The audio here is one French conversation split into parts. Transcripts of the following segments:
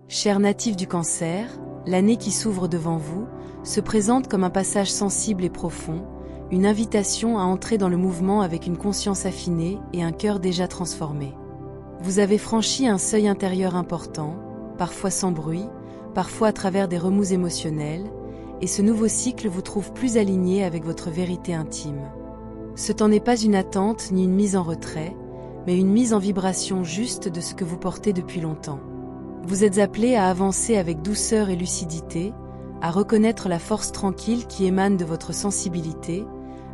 Chers natifs du Cancer, l'année qui s'ouvre devant vous se présente comme un passage sensible et profond, une invitation à entrer dans le mouvement avec une conscience affinée et un cœur déjà transformé. Vous avez franchi un seuil intérieur important, parfois sans bruit, parfois à travers des remous émotionnels, et ce nouveau cycle vous trouve plus aligné avec votre vérité intime. Ce temps n'est pas une attente ni une mise en retrait, mais une mise en vibration juste de ce que vous portez depuis longtemps. Vous êtes appelé à avancer avec douceur et lucidité, à reconnaître la force tranquille qui émane de votre sensibilité,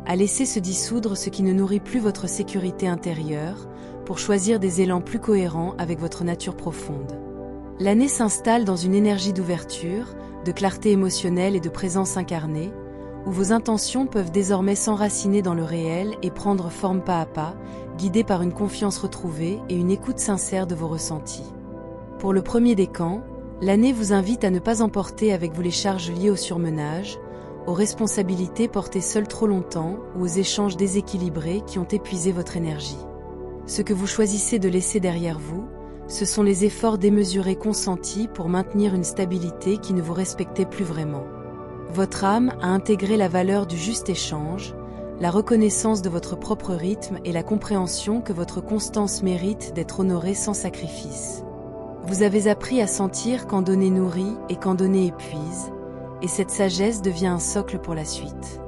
à laisser se dissoudre ce qui ne nourrit plus votre sécurité intérieure, pour choisir des élans plus cohérents avec votre nature profonde. L'année s'installe dans une énergie d'ouverture, de clarté émotionnelle et de présence incarnée, où vos intentions peuvent désormais s'enraciner dans le réel et prendre forme pas à pas, guidées par une confiance retrouvée et une écoute sincère de vos ressentis. Pour le premier décan, l'année vous invite à ne pas emporter avec vous les charges liées au surmenage, aux responsabilités portées seules trop longtemps ou aux échanges déséquilibrés qui ont épuisé votre énergie. Ce que vous choisissez de laisser derrière vous, ce sont les efforts démesurés consentis pour maintenir une stabilité qui ne vous respectait plus vraiment. Votre âme a intégré la valeur du juste échange, la reconnaissance de votre propre rythme et la compréhension que votre constance mérite d'être honorée sans sacrifice. Vous avez appris à sentir quand donner nourrit et quand donner épuise, et cette sagesse devient un socle pour la suite.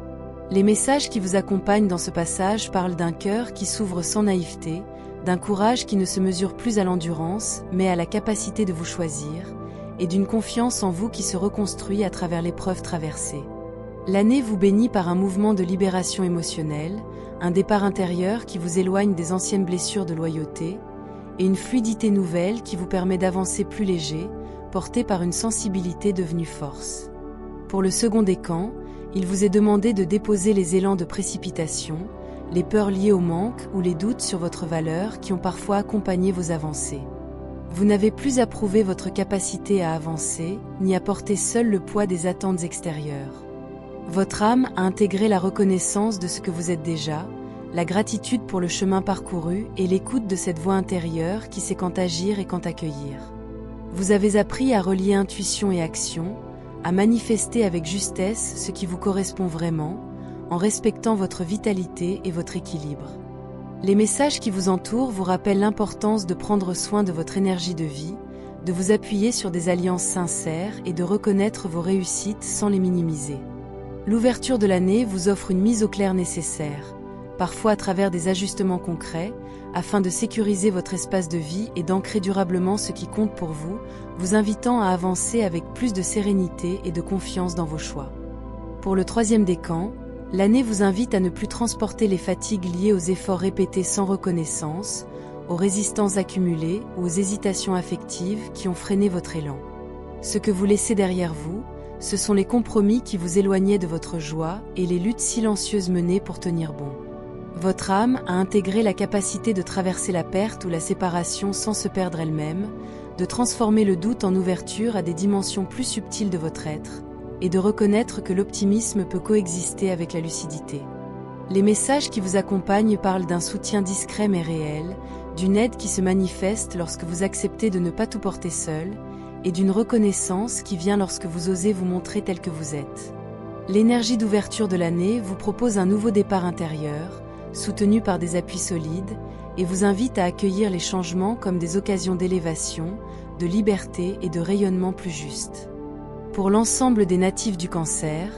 Les messages qui vous accompagnent dans ce passage parlent d'un cœur qui s'ouvre sans naïveté, d'un courage qui ne se mesure plus à l'endurance, mais à la capacité de vous choisir, et d'une confiance en vous qui se reconstruit à travers l'épreuve traversée. L'année vous bénit par un mouvement de libération émotionnelle, un départ intérieur qui vous éloigne des anciennes blessures de loyauté, et une fluidité nouvelle qui vous permet d'avancer plus léger, porté par une sensibilité devenue force. Pour le second décan, il vous est demandé de déposer les élans de précipitation, les peurs liées au manque ou les doutes sur votre valeur qui ont parfois accompagné vos avancées. Vous n'avez plus à prouver votre capacité à avancer, ni à porter seul le poids des attentes extérieures. Votre âme a intégré la reconnaissance de ce que vous êtes déjà, la gratitude pour le chemin parcouru et l'écoute de cette voix intérieure qui sait quand agir et quand accueillir. Vous avez appris à relier intuition et action, à manifester avec justesse ce qui vous correspond vraiment, en respectant votre vitalité et votre équilibre. Les messages qui vous entourent vous rappellent l'importance de prendre soin de votre énergie de vie, de vous appuyer sur des alliances sincères et de reconnaître vos réussites sans les minimiser. L'ouverture de l'année vous offre une mise au clair nécessaire, parfois à travers des ajustements concrets, afin de sécuriser votre espace de vie et d'ancrer durablement ce qui compte pour vous, vous invitant à avancer avec plus de sérénité et de confiance dans vos choix. Pour le troisième décan, l'année vous invite à ne plus transporter les fatigues liées aux efforts répétés sans reconnaissance, aux résistances accumulées ou aux hésitations affectives qui ont freiné votre élan. Ce que vous laissez derrière vous, ce sont les compromis qui vous éloignaient de votre joie et les luttes silencieuses menées pour tenir bon. Votre âme a intégré la capacité de traverser la perte ou la séparation sans se perdre elle-même, de transformer le doute en ouverture à des dimensions plus subtiles de votre être, et de reconnaître que l'optimisme peut coexister avec la lucidité. Les messages qui vous accompagnent parlent d'un soutien discret mais réel, d'une aide qui se manifeste lorsque vous acceptez de ne pas tout porter seul, et d'une reconnaissance qui vient lorsque vous osez vous montrer tel que vous êtes. L'énergie d'ouverture de l'année vous propose un nouveau départ intérieur, soutenu par des appuis solides, et vous invite à accueillir les changements comme des occasions d'élévation, de liberté et de rayonnement plus juste. Pour l'ensemble des natifs du Cancer,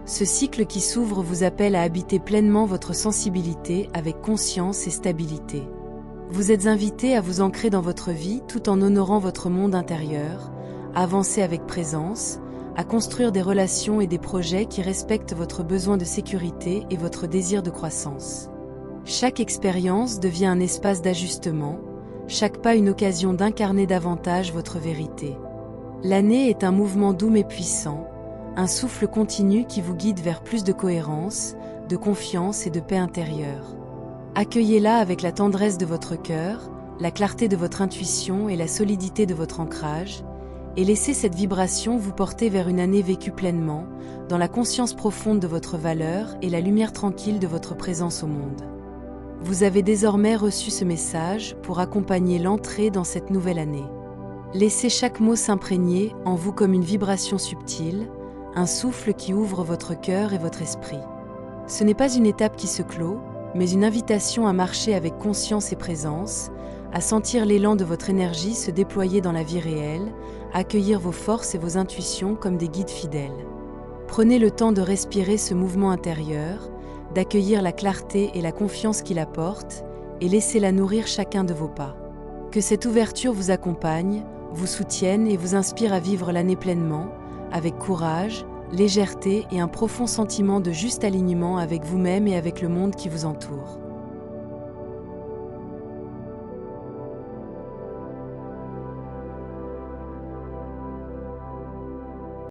ce cycle qui s'ouvre vous appelle à habiter pleinement votre sensibilité avec conscience et stabilité. Vous êtes invité à vous ancrer dans votre vie tout en honorant votre monde intérieur, à avancer avec présence, à construire des relations et des projets qui respectent votre besoin de sécurité et votre désir de croissance. Chaque expérience devient un espace d'ajustement, chaque pas une occasion d'incarner davantage votre vérité. L'année est un mouvement doux mais puissant, un souffle continu qui vous guide vers plus de cohérence, de confiance et de paix intérieure. Accueillez-la avec la tendresse de votre cœur, la clarté de votre intuition et la solidité de votre ancrage, et laissez cette vibration vous porter vers une année vécue pleinement, dans la conscience profonde de votre valeur et la lumière tranquille de votre présence au monde. Vous avez désormais reçu ce message pour accompagner l'entrée dans cette nouvelle année. Laissez chaque mot s'imprégner en vous comme une vibration subtile, un souffle qui ouvre votre cœur et votre esprit. Ce n'est pas une étape qui se clôt, mais une invitation à marcher avec conscience et présence, à sentir l'élan de votre énergie se déployer dans la vie réelle, à accueillir vos forces et vos intuitions comme des guides fidèles. Prenez le temps de respirer ce mouvement intérieur, d'accueillir la clarté et la confiance qu'il apporte, et laissez-la nourrir chacun de vos pas. Que cette ouverture vous accompagne, vous soutienne et vous inspire à vivre l'année pleinement, avec courage, légèreté et un profond sentiment de juste alignement avec vous-même et avec le monde qui vous entoure.